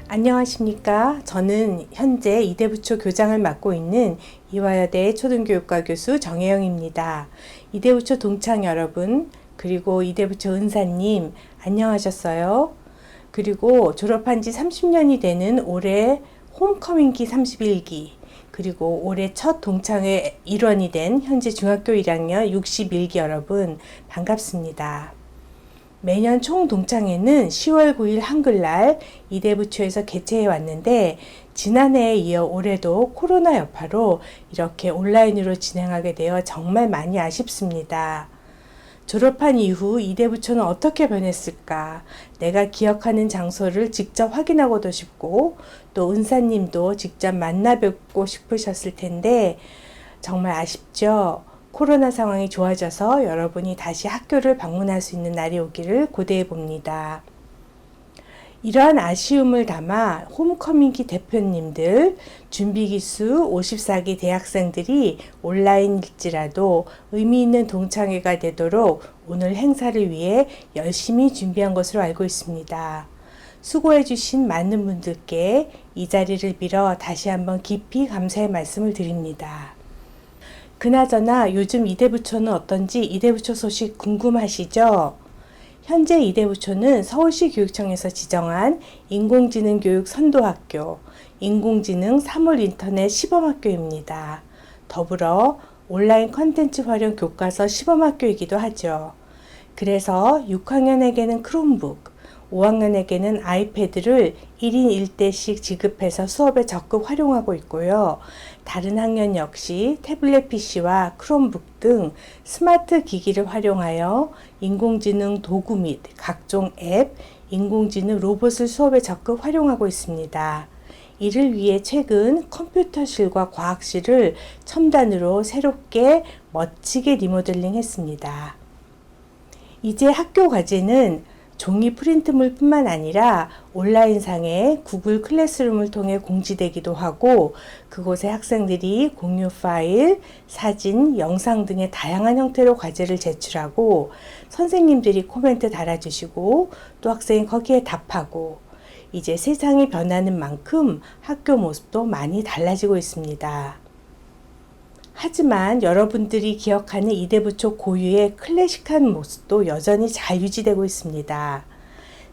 안녕하십니까. 저는 현재 이대부초 교장을 맡고 있는 이화여대 초등교육과 교수 정혜영입니다. 이대부초 동창 여러분, 그리고 이대부초 은사님, 안녕하셨어요? 그리고 졸업한 지 30년이 되는 올해 홈커밍기 31기, 그리고 올해 첫 동창회 일원이 된 현재 중학교 1학년 61기 여러분, 반갑습니다. 매년 총 동창회는 10월 9일 한글날 이대부초에서 개최해 왔는데 지난해에 이어 올해도 코로나 여파로 이렇게 온라인으로 진행하게 되어 정말 많이 아쉽습니다. 졸업한 이후 이대부초는 어떻게 변했을까? 내가 기억하는 장소를 직접 확인하고도 싶고 또 은사님도 직접 만나 뵙고 싶으셨을 텐데 정말 아쉽죠? 코로나 상황이 좋아져서 여러분이 다시 학교를 방문할 수 있는 날이 오기를 고대해 봅니다. 이러한 아쉬움을 담아 홈커밍기 대표님들, 준비기수 54기 대학생들이 온라인일지라도 의미 있는 동창회가 되도록 오늘 행사를 위해 열심히 준비한 것으로 알고 있습니다. 수고해 주신 많은 분들께 이 자리를 빌어 다시 한번 깊이 감사의 말씀을 드립니다. 그나저나 요즘 이대부초는 어떤지 이대부초 소식 궁금하시죠? 현재 이대부초는 서울시 교육청에서 지정한 인공지능 교육 선도학교, 인공지능 사물 인터넷 시범학교입니다. 더불어 온라인 컨텐츠 활용 교과서 시범학교이기도 하죠. 그래서 6학년에게는 크롬북, 5학년에게는 아이패드를 1인 1대씩 지급해서 수업에 적극 활용하고 있고요. 다른 학년 역시 태블릿 PC와 크롬북 등 스마트 기기를 활용하여 인공지능 도구 및 각종 앱, 인공지능 로봇을 수업에 적극 활용하고 있습니다. 이를 위해 최근 컴퓨터실과 과학실을 첨단으로 새롭게 멋지게 리모델링 했습니다. 이제 학교 과제는 종이 프린트물 뿐만 아니라 온라인상의 구글 클래스룸을 통해 공지되기도 하고 그곳에 학생들이 공유 파일, 사진, 영상 등의 다양한 형태로 과제를 제출하고 선생님들이 코멘트 달아주시고 또 학생이 거기에 답하고 이제 세상이 변하는 만큼 학교 모습도 많이 달라지고 있습니다. 하지만 여러분들이 기억하는 이대부초 고유의 클래식한 모습도 여전히 잘 유지되고 있습니다.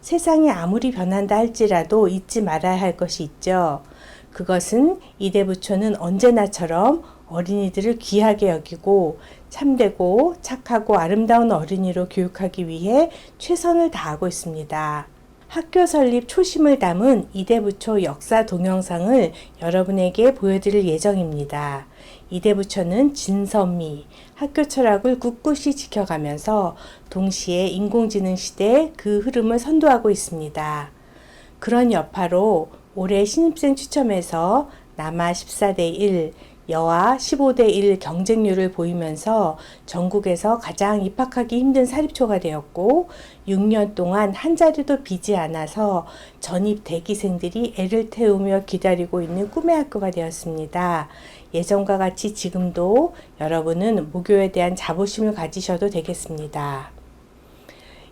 세상이 아무리 변한다 할지라도 잊지 말아야 할 것이 있죠. 그것은 이대부초는 언제나처럼 어린이들을 귀하게 여기고 참되고 착하고 아름다운 어린이로 교육하기 위해 최선을 다하고 있습니다. 학교 설립 초심을 담은 이대부초 역사 동영상을 여러분에게 보여드릴 예정입니다. 이대부초는 진선미, 학교 철학을 꿋꿋이 지켜가면서 동시에 인공지능 시대의 그 흐름을 선도하고 있습니다. 그런 여파로 올해 신입생 추첨에서 남아 14대 1, 여아 15대 1 경쟁률을 보이면서 전국에서 가장 입학하기 힘든 사립초가 되었고 6년 동안 한 자리도 비지 않아서 전입 대기생들이 애를 태우며 기다리고 있는 꿈의 학교가 되었습니다. 예전과 같이 지금도 여러분은 모교에 대한 자부심을 가지셔도 되겠습니다.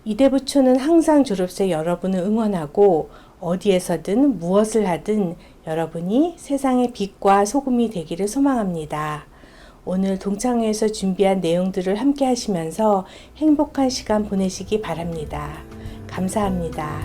이대부초는 항상 졸업생 여러분을 응원하고 어디에서든 무엇을 하든 여러분이 세상의 빛과 소금이 되기를 소망합니다. 오늘 동창회에서 준비한 내용들을 함께 하시면서 행복한 시간 보내시기 바랍니다. 감사합니다.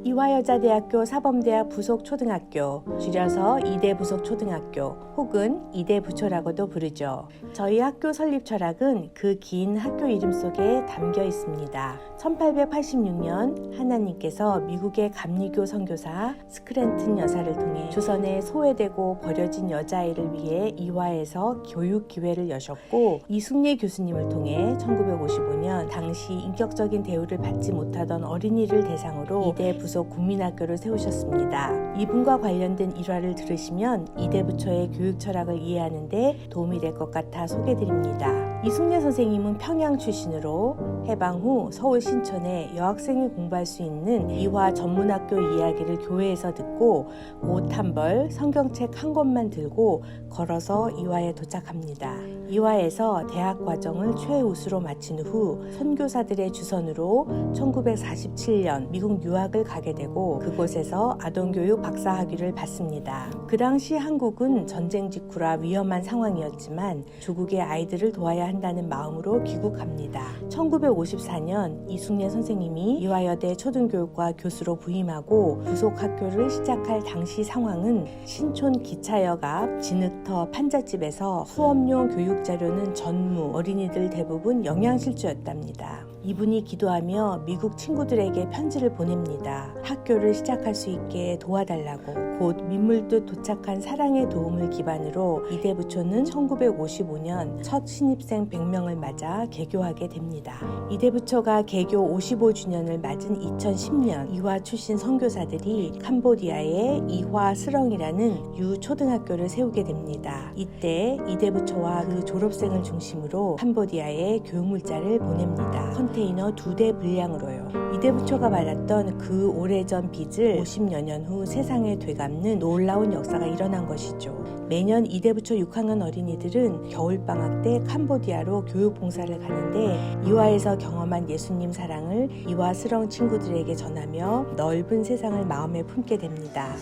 이화여자대학교 사범대학 부속초등학교, 줄여서 이대부속초등학교 혹은 이대부초라고도 부르죠. 저희 학교 설립 철학은 그 긴 학교 이름 속에 담겨 있습니다. 1886년 하나님께서 미국의 감리교 선교사 스크랜튼 여사를 통해 조선에 소외되고 버려진 여자아이를 위해 이화에서 교육 기회를 여셨고 이숙례 교수님을 통해 1955년 당시 인격적인 대우를 받지 못하던 어린이를 대상으로 이대 부속 국민학교를 세우셨습니다. 이분과 관련된 일화를 들으시면 이대부초의 교육 철학을 이해하는 데 도움이 될 것 같아 소개드립니다. 이숙례 선생님은 평양 출신으로 해방 후 서울 신촌에 여학생이 공부할 수 있는 이화 전문학교 이야기를 교회에서 듣고 옷 한 벌, 성경책 한 권만 들고 걸어서 이화에 도착합니다. 이화에서 대학 과정을 최우수로 마친 후 선교사들의 주선으로 1947년 미국 유학을 가게 되고 그곳에서 아동교육 박사학위를 받습니다. 그 당시 한국은 전쟁 직후라 위험한 상황이었지만 조국의 아이들을 도와야 한다는 마음으로 귀국합니다. 1954년 이숙례 선생님이 이화여대 초등교육과 교수로 부임하고 부속 학교를 시작할 당시 상황은 신촌 기차역 앞 진흙터 판잣집에서 수업용 교육 자료는 전무, 어린이들 대부분 영양실조였답니다. 이분이 기도하며 미국 친구들에게 편지를 보냅니다. 학교를 시작할 수 있게 도와달라고. 곧 민물듯 도착한 사랑의 도움을 기반으로 이대부초는 1955년 첫 신입생 100명을 맞아 개교하게 됩니다. 이대부초가 개교 55주년을 맞은 2010년 이화 출신 선교사들이 캄보디아의 이화 스렁이라는 유초등학교를 세우게 됩니다. 이때 이대부초와 그 졸업생을 중심으로 캄보디아에 교육물자를 보냅니다. 컨테이너 2대 분량으로요. 이대부초가 받았던 그 오래전 빚을 50여 년 후 세상에 되갚는 놀라운 역사가 일어난 것이죠. 매년 이대부초 6학년 어린이들은 겨울방학 때 캄보디아로 교육봉사를 가는데 이화에서 경험한 예수님 사랑을 이화 스렁 친구들에게 전하며 넓은 세상을 마음에 품게 됩니다.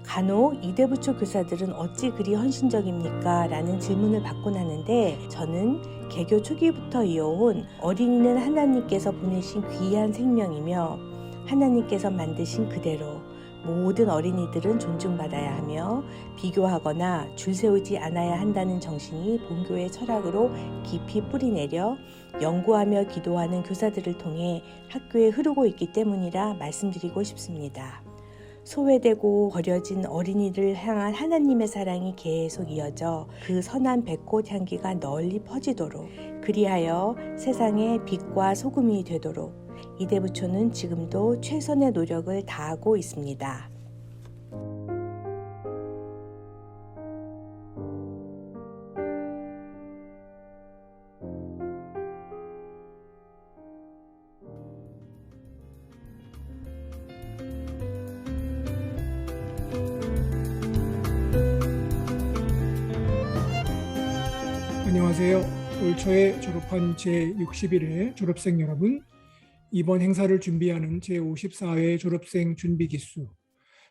간혹 이대부초 교사들은 어찌 그리 헌신적입니까? 라는 질문을 받곤 하는데 저는 개교 초기부터 이어온 어린이는 하나님께서 보내신 귀한 생명이며 하나님께서 만드신 그대로 모든 어린이들은 존중받아야 하며 비교하거나 줄 세우지 않아야 한다는 정신이 본교의 철학으로 깊이 뿌리내려 연구하며 기도하는 교사들을 통해 학교에 흐르고 있기 때문이라 말씀드리고 싶습니다. 소외되고 버려진 어린이를 향한 하나님의 사랑이 계속 이어져 그 선한 백꽃 향기가 널리 퍼지도록 그리하여 세상의 빛과 소금이 되도록 이대부초는 지금도 최선의 노력을 다하고 있습니다. 안녕하세요. 올 초에 졸업한 제61회 졸업생 여러분, 이번 행사를 준비하는 제54회 졸업생 준비기수,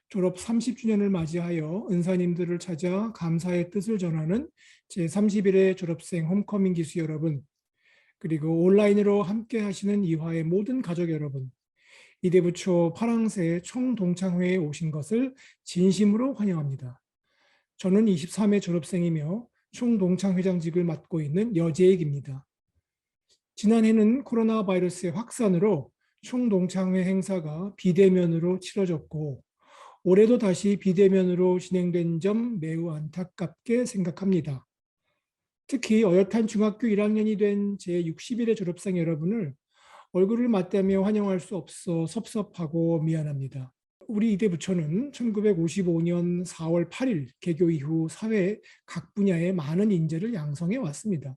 졸업 30주년을 맞이하여 은사님들을 찾아 감사의 뜻을 전하는 제31회 졸업생 홈커밍 기수 여러분, 그리고 온라인으로 함께 하시는 이화의 모든 가족 여러분, 이대부초 파랑새 총동창회에 오신 것을 진심으로 환영합니다. 저는 23회 졸업생이며 총동창회장직을 맡고 있는 여재익입니다. 지난해는 코로나 바이러스의 확산으로 총동창회 행사가 비대면으로 치러졌고 올해도 다시 비대면으로 진행된 점 매우 안타깝게 생각합니다. 특히 어엿한 중학교 1학년이 된 제61회 졸업생 여러분을 얼굴을 맞대며 환영할 수 없어 섭섭하고 미안합니다. 우리 이대부초는 1955년 4월 8일 개교 이후 사회 각 분야에 많은 인재를 양성해 왔습니다.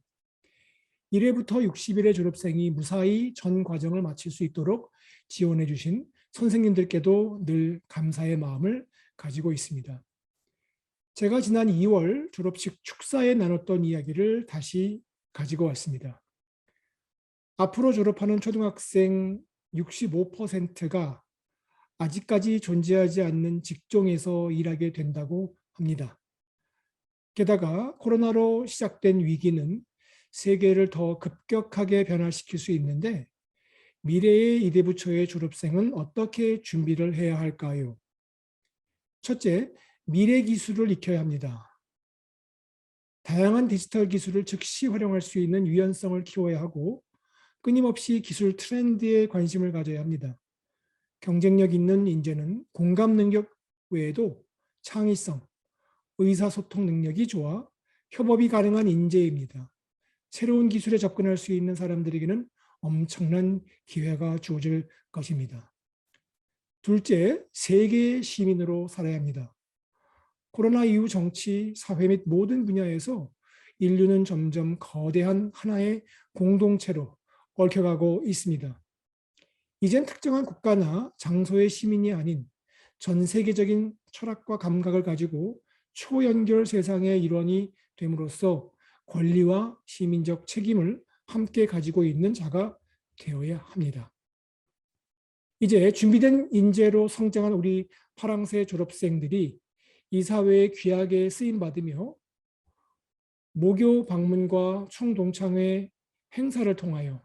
1회부터 60일의 졸업생이 무사히 전 과정을 마칠 수 있도록 지원해 주신 선생님들께도 늘 감사의 마음을 가지고 있습니다. 제가 지난 2월 졸업식 축사에 나눴던 이야기를 다시 가지고 왔습니다. 앞으로 졸업하는 초등학생 65%가 아직까지 존재하지 않는 직종에서 일하게 된다고 합니다. 게다가 코로나로 시작된 위기는 세계를 더 급격하게 변화시킬 수 있는데 미래의 이대부초의 졸업생은 어떻게 준비를 해야 할까요? 첫째, 미래 기술을 익혀야 합니다. 다양한 디지털 기술을 즉시 활용할 수 있는 유연성을 키워야 하고 끊임없이 기술 트렌드에 관심을 가져야 합니다. 경쟁력 있는 인재는 공감 능력 외에도 창의성, 의사소통 능력이 좋아 협업이 가능한 인재입니다. 새로운 기술에 접근할 수 있는 사람들에게는 엄청난 기회가 주어질 것입니다. 둘째, 세계 시민으로 살아야 합니다. 코로나 이후 정치, 사회 및 모든 분야에서 인류는 점점 거대한 하나의 공동체로 얽혀가고 있습니다. 이젠 특정한 국가나 장소의 시민이 아닌 전 세계적인 철학과 감각을 가지고 초연결 세상의 일원이 됨으로써 권리와 시민적 책임을 함께 가지고 있는 자가 되어야 합니다. 이제 준비된 인재로 성장한 우리 파랑새 졸업생들이 이 사회에 귀하게 쓰임받으며 모교 방문과 총동창회 행사를 통하여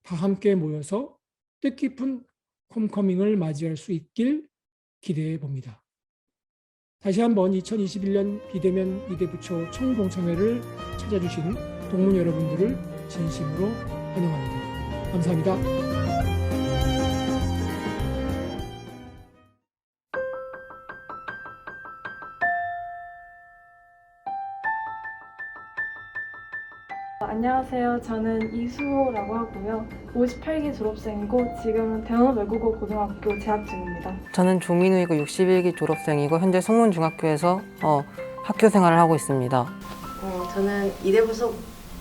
다 함께 모여서 뜻깊은 홈커밍을 맞이할 수 있길 기대해 봅니다. 다시 한번 2021년 비대면 이대부초 총동창회를 찾아주신 동문 여러분들을 진심으로 환영합니다. 감사합니다. 안녕하세요. 저는 이수호라고 하고요. 58기 졸업생이고 지금은 대원 외국어 고등학교 재학 중입니다. 저는 조민우이고 61기 졸업생이고 현재 송문중학교에서 학교 생활을 하고 있습니다. 저는 이대부속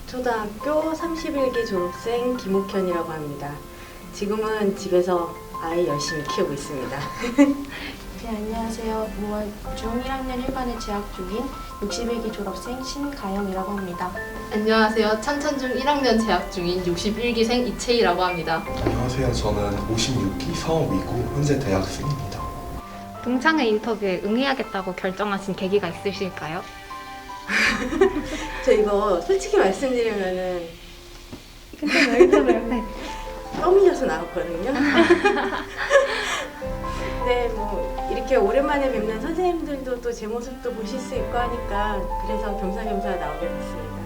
초등학교 31기 졸업생 김옥현이라고 합니다. 지금은 집에서 아이 열심히 키우고 있습니다. 네, 안녕하세요. 5월 중 1학년 1반에 재학 중인 61기 졸업생 신가영이라고 합니다. 안녕하세요. 창천중 1학년 재학 중인 61기생 이채희라고 합니다. 안녕하세요. 저는 56기 서업이고 현재 대학생입니다. 동창회 인터뷰에 응해야겠다고 결정하신 계기가 있으실까요? 저 이거 솔직히 말씀드리면은 괜찮아요. 네. 떠밀려서 나왔거든요. 근데 뭐 이렇게 오랜만에 뵙는 선생님들도 또 제 모습도 보실 수 있고 하니까 그래서 겸사겸사 나오게 됐습니다.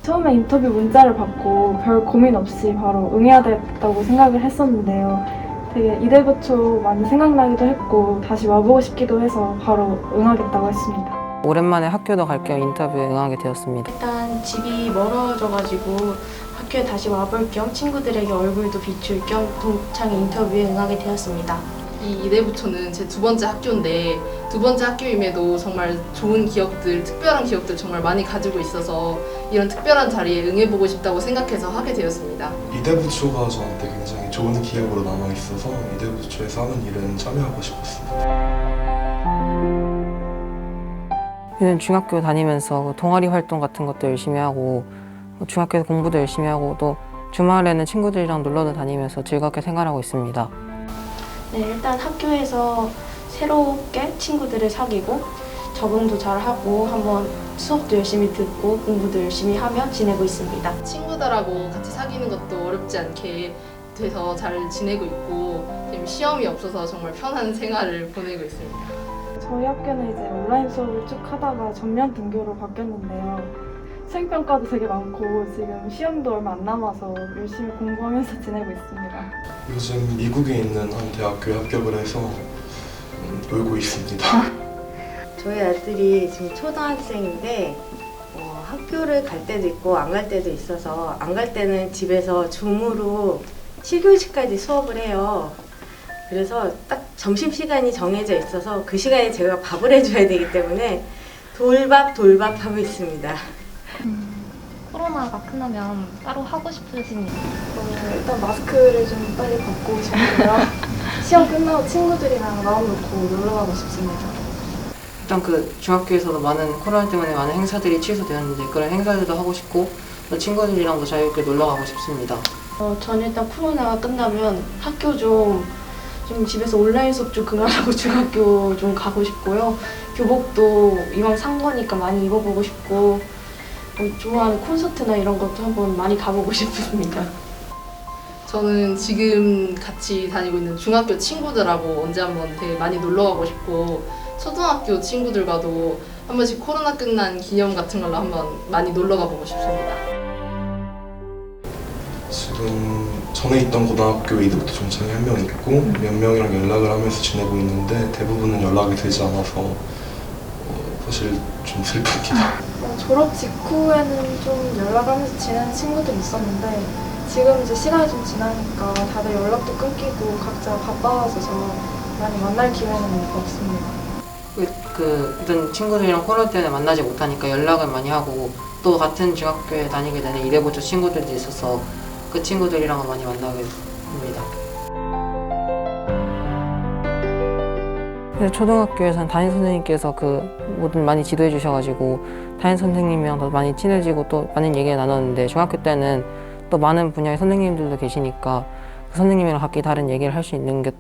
처음에 인터뷰 문자를 받고 별 고민 없이 바로 응해야 되겠다고 생각을 했었는데요. 되게 이대부초 많이 생각나기도 했고 다시 와보고 싶기도 해서 바로 응하겠다고 했습니다. 오랜만에 학교도 갈 겸 인터뷰에 응하게 되었습니다. 일단 집이 멀어져가지고 학교에 다시 와볼 겸 친구들에게 얼굴도 비출 겸 동창회 인터뷰에 응하게 되었습니다. 이 이대부초는 제 두 번째 학교인데 두 번째 학교임에도 정말 좋은 기억들, 특별한 기억들 정말 많이 가지고 있어서 이런 특별한 자리에 응해보고 싶다고 생각해서 하게 되었습니다. 이대부초가 저한테 굉장히 좋은 기억으로 남아있어서 이대부초에서 하는 일은 참여하고 싶었습니다. 저는 중학교 다니면서 동아리 활동 같은 것도 열심히 하고 중학교에서 공부도 열심히 하고 또 주말에는 친구들이랑 놀러도 다니면서 즐겁게 생활하고 있습니다. 네, 일단 학교에서 새롭게 친구들을 사귀고 적응도 잘하고 한번 수업도 열심히 듣고 공부도 열심히 하며 지내고 있습니다. 친구들하고 같이 사귀는 것도 어렵지 않게 돼서 잘 지내고 있고 지금 시험이 없어서 정말 편한 생활을 보내고 있습니다. 저희 학교는 이제 온라인 수업을 쭉 하다가 전면 등교로 바뀌었는데요. 수행평가도 되게 많고 지금 시험도 얼마 안 남아서 열심히 공부하면서 지내고 있습니다. 요즘 미국에 있는 한 대학교에 합격을 해서 놀고 있습니다. 저희 아들이 지금 초등학생인데 학교를 갈 때도 있고 안 갈 때도 있어서 안 갈 때는 집에서 줌으로 7교시까지 수업을 해요. 그래서 딱 점심시간이 정해져 있어서 그 시간에 제가 밥을 해줘야 되기 때문에 돌밥 하고 있습니다. 코로나가 끝나면 따로 하고 싶으신 일? 일단 마스크를 좀 빨리 벗고 싶고요. 시험 끝나고 친구들이랑 마음 놓고 놀러 가고 싶습니다. 일단 중학교에서도 코로나 때문에 많은 행사들이 취소되었는데 그런 행사들도 하고 싶고 또 친구들이랑도 자유롭게 놀러 가고 싶습니다. 저는 일단 코로나가 끝나면 학교 좀 집에서 온라인 수업 좀 그만하고 중학교 좀 가고 싶고요. 교복도 이왕 산 거니까 많이 입어보고 싶고 좋아하는 콘서트나 이런 것도 한번 많이 가보고 싶습니다. 저는 지금 같이 다니고 있는 중학교 친구들하고 언제 한번 되게 많이 놀러 가고 싶고 초등학교 친구들과도 한 번씩 코로나 끝난 기념 같은 걸로 한번 많이 놀러 가보고 싶습니다. 지금 전에 있던 고등학교에 이제부터 동창이 한 명 있고 몇 명이랑 연락을 하면서 지내고 있는데 대부분은 연락이 되지 않아서 사실 좀 슬픕니다. 졸업 직후에는 좀 연락하면서 지내는 친구들이 있었는데 지금 이제 시간이 좀 지나니까 다들 연락도 끊기고 각자 바빠져서 많이 만날 기회는 없습니다. 일단 친구들이랑 코로나 때문에 만나지 못하니까 연락을 많이 하고 또 같은 중학교에 다니게 되는 이대부초 친구들도 있어서 그 친구들이랑은 많이 만나게 됩니다. 그래서 초등학교에서는 담임 선생님께서 뭐든 많이 지도해 주셔가지고 담임 선생님이랑 더 많이 친해지고 또 많은 얘기를 나눴는데 중학교 때는 또 많은 분야의 선생님들도 계시니까 그 선생님이랑 각기 다른 얘기를 할 수 있는 게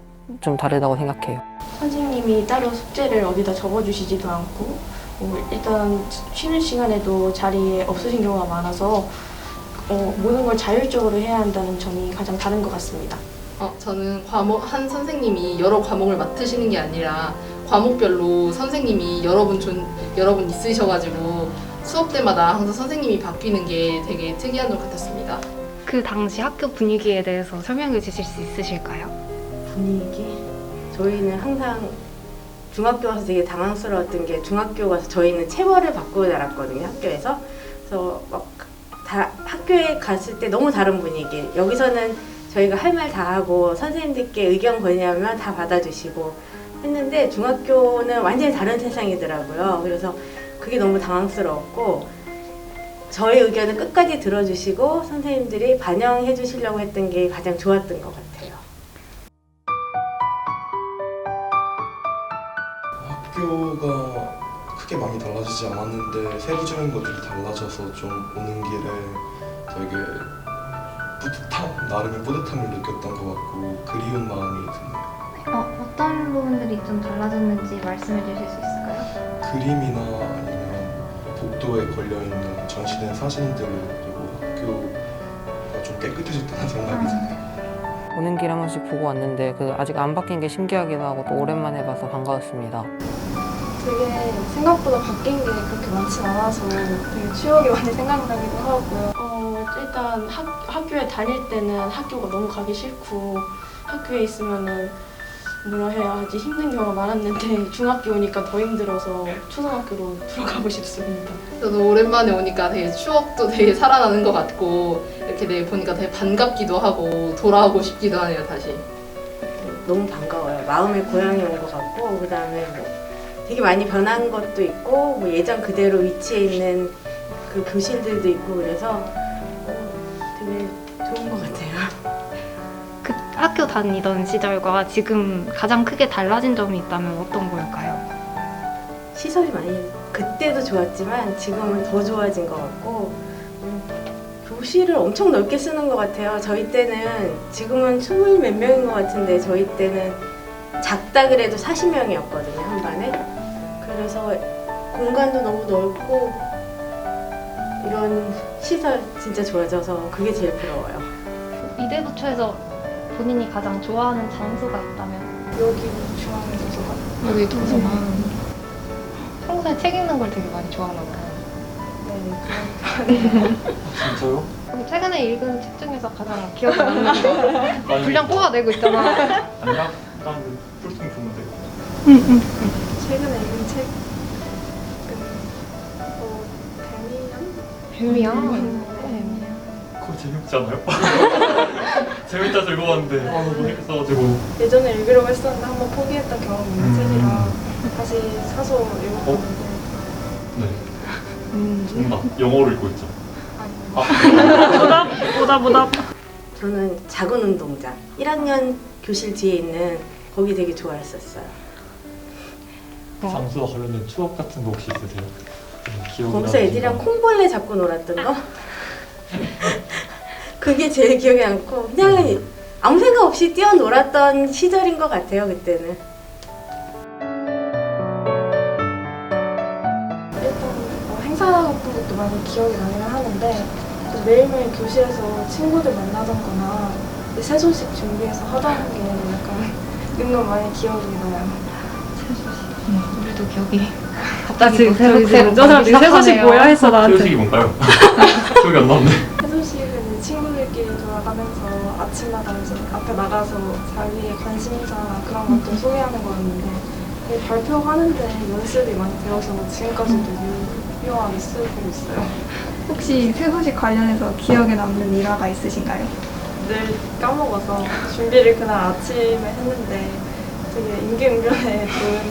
좀 다르다고 생각해요. 선생님이 따로 숙제를 어디다 적어주시지도 않고 일단 쉬는 시간에도 자리에 없으신 경우가 많아서 모든 걸 자율적으로 해야 한다는 점이 가장 다른 것 같습니다. 저는 한 선생님이 여러 과목을 맡으시는 게 아니라 과목별로 선생님이 여러 분 있으셔가지고 수업 때마다 항상 선생님이 바뀌는 게 되게 특이한 것 같았습니다. 그 당시 학교 분위기에 대해서 설명해 주실 수 있으실까요? 분위기? 저희는 항상 중학교 가서 되게 당황스러웠던 게 중학교 가서 저희는 체벌을 받고 자랐거든요, 학교에서. 그래서 막 학교에 갔을 때 너무 다른 분위기. 여기서는 저희가 할 말 다 하고 선생님들께 의견 건의하면 다 받아주시고 했는데 중학교는 완전히 다른 세상이더라고요. 그래서 그게 너무 당황스러웠고 저희 의견을 끝까지 들어주시고 선생님들이 반영해 주시려고 했던 게 가장 좋았던 것 같아요. 학교가 크게 많이 달라지지 않았는데 세부적인 것들이 달라져서 좀 오는 길에 되게 나름의 뿌듯함을 느꼈던 것 같고 그리운 마음이 드네요. 어떤 부분들이 좀 달라졌는지 말씀해 주실 수 있을까요? 그림이나 아니면 복도에 걸려있는 전시된 사진들 그리고 학교가 좀 깨끗해졌다는 생각이 드네요. 오는 길 한 번씩 보고 왔는데 아직 안 바뀐 게 신기하기도 하고 또 오랜만에 봐서 반가웠습니다. 되게 생각보다 바뀐 게 그렇게 많진 않아서 되게 추억이 많이 생각나기도 하고요. 일단 학교에 다닐 때는 학교가 너무 가기 싫고 학교에 있으면은 뭐라 해야 하지 힘든 경우가 많았는데 중학교 오니까 더 힘들어서 초등학교로 들어가고 싶습니다. 저도 오랜만에 오니까 되게 추억도 되게 살아나는 것 같고 이렇게 보니까 되게 반갑기도 하고 돌아오고 싶기도 하네요, 다시. 너무 반가워요. 마음의 고향에 온 것 같고 그다음에 되게 많이 변한 것도 있고 예전 그대로 위치해 있는 그 교실들도 있고 그래서 되게 좋은 것 같아요. 그 학교 다니던 시절과 지금 가장 크게 달라진 점이 있다면 어떤 걸까요? 시설이 많이 그때도 좋았지만 지금은 더 좋아진 것 같고 교실을 엄청 넓게 쓰는 것 같아요. 저희 때는 지금은 20 몇 명인 것 같은데 저희 때는 작다 그래도 40명이었거든요, 한 반에. 그래서 공간도 너무 넓고 이런 시설 진짜 좋아져서 그게 제일 부러워요. 이대부초에서 본인이 가장 좋아하는 장소가 있다면? 여기 중앙 도서관. 여기 도서관. 평소에 책 읽는 걸 되게 많이 좋아하나 봐요. 진짜요? 그럼 최근에 읽은 책 중에서 가장 기억에 남는 거? 분량 뽑아내고 있잖아. 아니야? 난 풀스팅 좋은데. 최근에 읽은 책은 뱀이야? 그거 재밌지 않아요? 재밌다 읽어봤는데 너무 재밌어가지고. 예전에 읽으려고 했었는데 한번 포기했던 경험이 있는 책이라 다시 사서 읽어봤는데 네. 정답. 영어로 읽고 있죠. 보다. 저는 작은 운동장 1학년 교실 뒤에 있는 거기 되게 좋아했었어요. 장수와 관련된 추억 같은 거 혹시 있으세요? 기억이 거기서 나는 애들이랑 순간. 콩벌레 잡고 놀았던 거? 그게 제일 기억에 남고 그냥 아무 생각 없이 뛰어놀았던 시절인 것 같아요, 그때는. 일단 행사 같은 것도 많이 기억이 나긴 하는데 매일매일 교실에서 친구들 만나던거나 새 소식 준비해서 하던 게 약간 은근 많이 기억이 나요. 우리도 기억이 갑자기 저 사람들이 새 소식 뭐야 했어 나한테. 소식이 뭔가요? 기억이 안 나는데. 새 소식은 친구들끼리 돌아가면서 아침마다 이제 앞에 나가서 자기의 관심사 그런 것들 소개하는 거였는데 이게 발표하는데 연습이 많이 되어서 지금까지도 유효하게 쓰고 있어요. 혹시 새 소식 관련해서 기억에 남는 일화가 있으신가요? 늘 까먹어서 준비를 그날 아침에 했는데 이제 되게 임기응변에 좋은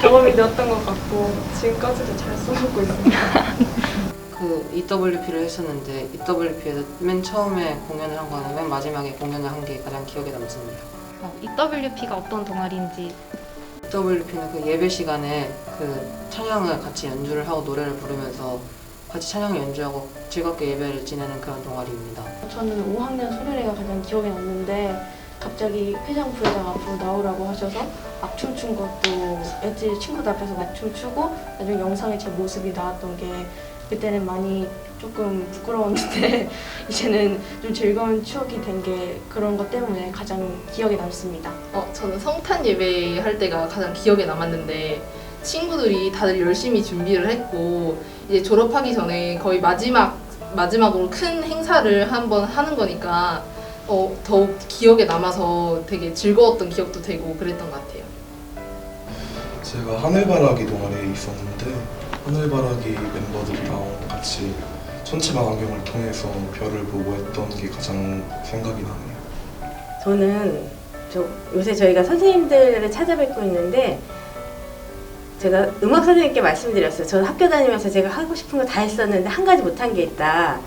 경험이 되었던 것 같고 지금까지도 잘 써먹고 있습니다. 그 EWP를 했었는데 EWP에서 맨 처음에 공연을 한 거는 맨 마지막에 공연을 한 게 가장 기억에 남습니다. EWP가 어떤 동아리인지 EWP는 그 예배 시간에 그 찬양을 같이 연주를 하고 노래를 부르면서 같이 찬양을 연주하고 즐겁게 예배를 지내는 그런 동아리입니다. 저는 5학년 소래례가 가장 기억에 남는데 갑자기 회장 부회장 앞으로 나오라고 하셔서 막춤 춘 것도 애들 친구들 앞에서 막춤 추고 나중에 영상에 제 모습이 나왔던 게 그때는 많이 조금 부끄러웠는데 이제는 좀 즐거운 추억이 된 게 그런 것 때문에 가장 기억에 남습니다. 저는 성탄 예배 할 때가 가장 기억에 남았는데 친구들이 다들 열심히 준비를 했고 이제 졸업하기 전에 거의 마지막으로 큰 행사를 한번 하는 거니까 더욱 기억에 남아서 되게 즐거웠던 기억도 되고 그랬던 것 같아요. 제가 하늘바라기 동아리에 있었는데 하늘바라기 멤버들이랑 같이 천체망원경을 통해서 별을 보고 했던 게 가장 생각이 나네요. 저는 요새 저희가 선생님들을 찾아뵙고 있는데 제가 음악 선생님께 말씀드렸어요. 저는 학교 다니면서 제가 하고 싶은 거 다 했었는데 한 가지 못한 게 있다.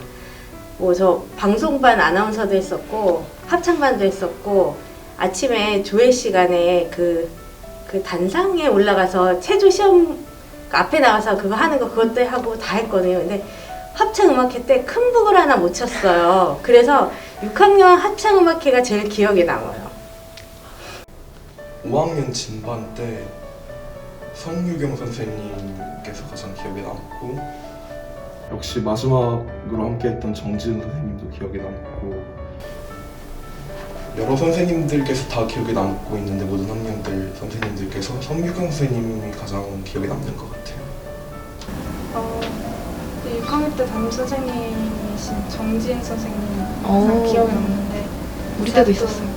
뭐 저 방송반 아나운서도 했었고 합창반도 했었고 아침에 조회 시간에 그 단상에 올라가서 체조 시험 앞에 나와서 그거 하는 거 그것도 하고 다 했거든요. 근데 합창음악회 때 큰 북을 하나 못 쳤어요. 그래서 6학년 합창음악회가 제일 기억에 남아요. 5학년 진반 때 성유경 선생님께서 가장 기억에 남고 역시 마지막으로 함께했던 정지은 선생님도 기억에 남고 여러 선생님들께서 다 기억에 남고 있는데 모든 학년들 선생님들께서 성유경 선생님이 가장 기억에 남는 것 같아요. 6학년 때 담임 선생님이신 정지은 선생님 항상 기억에 남는데 우리 때도 있었어요.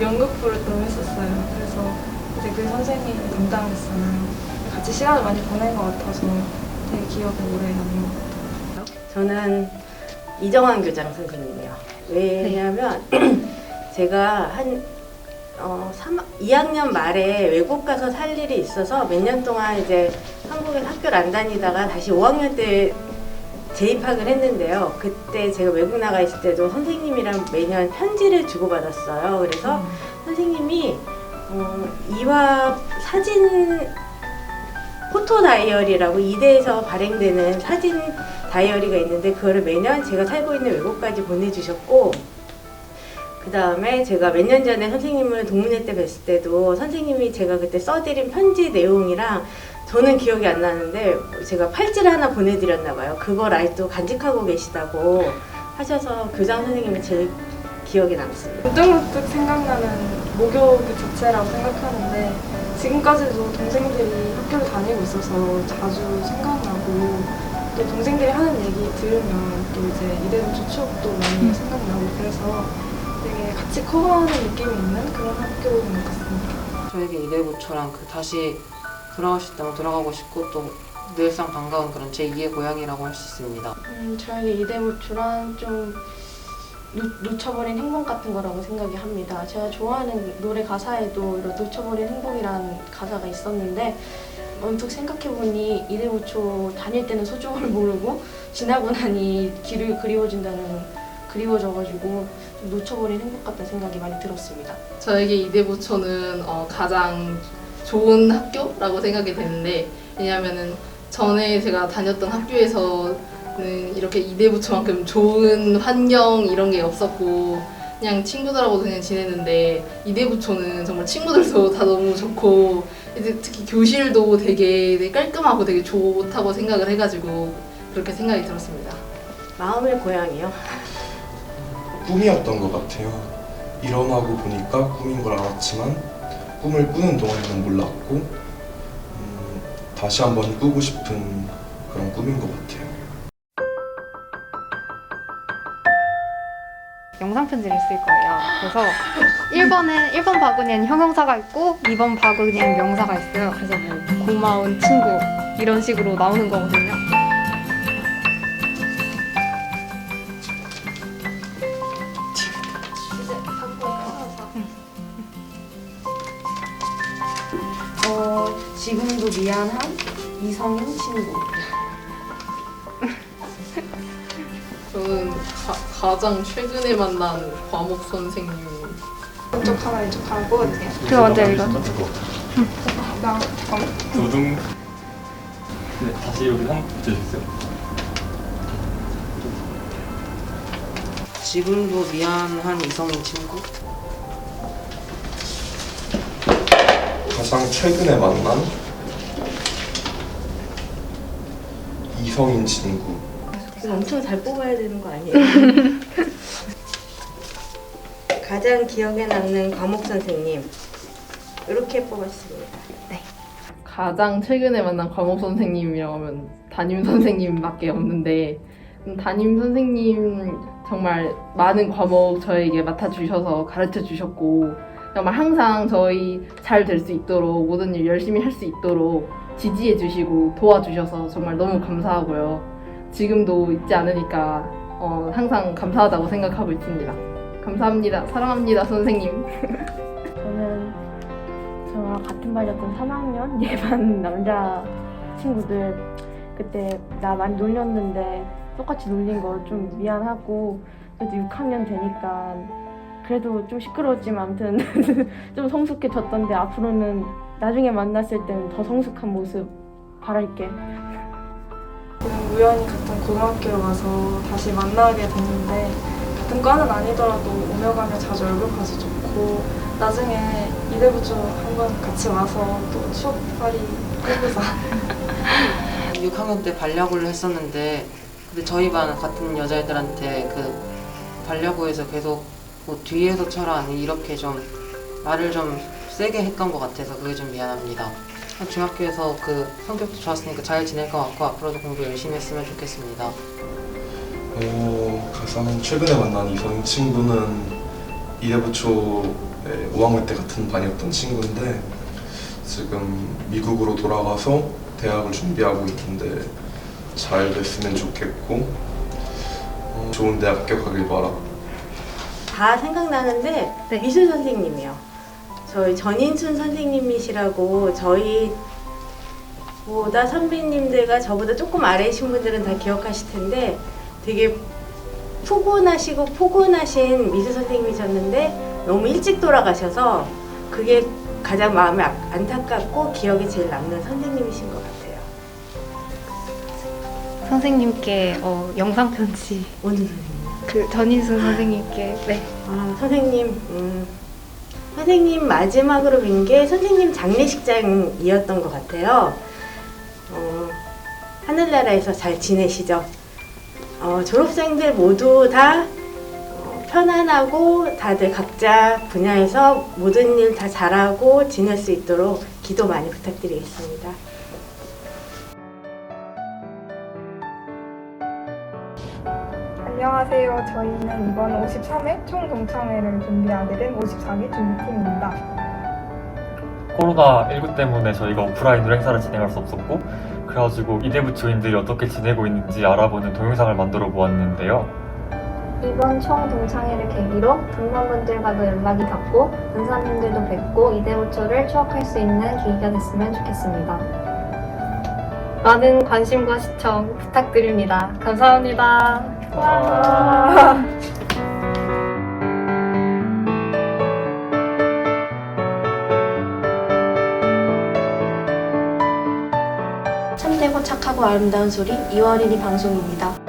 연극부를 또 했었어요. 그래서 이제 그 선생님이 담당했어요. 같이 시간을 많이 보낸 것 같아서 되게 기억에 오래 남는 것 같아요. 저는 이정환 교장 선생님이요. 왜냐하면 제가 한 2학년 말에 외국 가서 살 일이 있어서 몇 년 동안 이제 한국에서 학교를 안 다니다가 다시 5학년 때 재입학을 했는데요. 그때 제가 외국 나가 있을 때도 선생님이랑 매년 편지를 주고받았어요. 그래서 선생님이 이화 사진 포토 다이어리라고 이대에서 발행되는 사진 다이어리가 있는데 그거를 매년 제가 살고 있는 외국까지 보내주셨고 그 다음에 제가 몇 년 전에 선생님을 동문회 때 뵀을 때도 선생님이 제가 그때 써드린 편지 내용이랑 저는 기억이 안 나는데 제가 팔찌를 하나 보내드렸나 봐요. 그걸 아직도 간직하고 계시다고 하셔서 교장 선생님이 제일 기억에 남습니다. 문득문득 생각나는 목요 그 자체라고 생각하는데 지금까지도 동생들이 학교를 다니고 있어서 자주 생각나고 또 동생들이 하는 얘기 들으면 또 이제 이대부초 추억도 많이 생각나고 그래서 되게 같이 커가는 느낌이 있는 그런 학교인 것 같습니다. 저에게 이대부초랑 다시 돌아갈 수 있다면 돌아가고 싶고 또 늘상 반가운 그런 제2의 고향이라고 할 수 있습니다. 저에게 이대부초란 좀 놓쳐버린 행복 같은 거라고 생각이 합니다. 제가 좋아하는 노래 가사에도 이런 놓쳐버린 행복이라는 가사가 있었는데 언뜻 생각해보니 이대부초 다닐 때는 소중함을 모르고 지나고 나니 길을 그리워져가지고 좀 놓쳐버린 행복 같다는 생각이 많이 들었습니다. 저에게 이대부초는 가장 좋은 학교라고 생각이 되는데 왜냐하면은 전에 제가 다녔던 학교에서는 이렇게 이대부초만큼 좋은 환경 이런 게 없었고 그냥 친구들하고 그냥 지냈는데 이대부초는 정말 친구들도 다 너무 좋고 이제 특히 교실도 되게 깔끔하고 되게 좋다고 생각을 해가지고 그렇게 생각이 들었습니다. 마음의 고향이요. 꿈이었던 것 같아요. 일어나고 보니까 꿈인 걸 알았지만 꿈을 꾸는 동안에는 몰랐고 다시 한번 꾸고 싶은 그런 꿈인 것 같아요. 영상 편지를 쓸 거예요. 그래서 1번 바구니엔 형용사가 있고 2번 바구니엔 명사가 있어요. 그래서 뭐 고마운 친구 이런 식으로 나오는 거거든요. 지금도 미안한 이성인 친구. 저는 가장 최근에 만난 과목 선생님. 이쪽 하나 이쪽 하나 뽑아주세요. 그거 먼저 읽어. 나 잠깐만. 도둥. 네, 다시 여기 한번 붙여주세요. 지금도 미안한 이성인 친구? 가장 최근에 만난 이성인 친구. 이거 엄청 잘 뽑아야 되는 거 아니에요? 가장 기억에 남는 과목 선생님. 이렇게 뽑았습니다. 가장 최근에 만난 과목 선생님이라고 하면 담임 선생님밖에 없는데 담임 선생님 정말 많은 과목 저에게 맡아주셔서 가르쳐 주셨고 정말 항상 저희 잘 될 수 있도록 모든 일 열심히 할 수 있도록 지지해 주시고 도와주셔서 정말 너무 감사하고요. 지금도 잊지 않으니까 항상 감사하다고 생각하고 있습니다. 감사합니다. 사랑합니다, 선생님. 저는 저와 같은 반이었던 3학년 예반 남자 친구들 그때 나 많이 놀렸는데 똑같이 놀린 거 좀 미안하고 그래도 6학년 되니까 그래도 좀 시끄러웠지만 아무튼 좀 성숙해졌던데 앞으로는 나중에 만났을 때는 더 성숙한 모습 바랄게. 그냥 우연히 같은 고등학교에 와서 다시 만나게 됐는데 같은 과는 아니더라도 오며 가며 자주 얼굴 봐서 좋고 나중에 이대부초 한번 같이 와서 또 추억팔이 해보자. 6학년 때 반려구를 했었는데 근데 저희 반 같은 여자애들한테 그 반려구에서 계속 뭐 뒤에서 쳐라 아니 이렇게 좀 말을 좀 세게 했던 것 같아서 그게 좀 미안합니다. 중학교에서 그 성격도 좋았으니까 잘 지낼 것 같고 앞으로도 공부 열심히 했으면 좋겠습니다. 가장 최근에 만난 이성인 친구는 이대부초 5학년 때 같은 반이었던 친구인데 지금 미국으로 돌아가서 대학을 준비하고 있는데 잘 됐으면 좋겠고 좋은 대학 합격하길 바라. 다 생각나는데 미술 선생님이요. 저희 전인순 선생님이시라고 저희보다 선배님들과 저보다 조금 아래이신 분들은 다 기억하실 텐데 되게 푸근하시고 포근하신 미술 선생님이셨는데 너무 일찍 돌아가셔서 그게 가장 마음에 안타깝고 기억에 제일 남는 선생님이신 것 같아요. 선생님께 영상 편지. 어느 선생님? 그 전인순 선생님께. 네. 선생님 마지막으로 뵌 게 선생님 장례식장이었던 것 같아요. 하늘나라에서 잘 지내시죠? 졸업생들 모두 다 편안하고 다들 각자 분야에서 모든 일 다 잘하고 지낼 수 있도록 기도 많이 부탁드리겠습니다. 안녕하세요. 저희는 이번 53회 총동창회를 준비하게 된 54기 준비팀입니다. 코로나19 때문에 저희가 오프라인으로 행사를 진행할 수 없었고 그래가지고 이대부초인들이 어떻게 지내고 있는지 알아보는 동영상을 만들어 보았는데요. 이번 총동창회를 계기로 동문분들과도 연락이 닿고 은사님들도 뵙고 이대부초를 추억할 수 있는 계기가 됐으면 좋겠습니다. 많은 관심과 시청 부탁드립니다. 감사합니다. 참되고 착하고 아름다운 소리 2월 1일 방송입니다.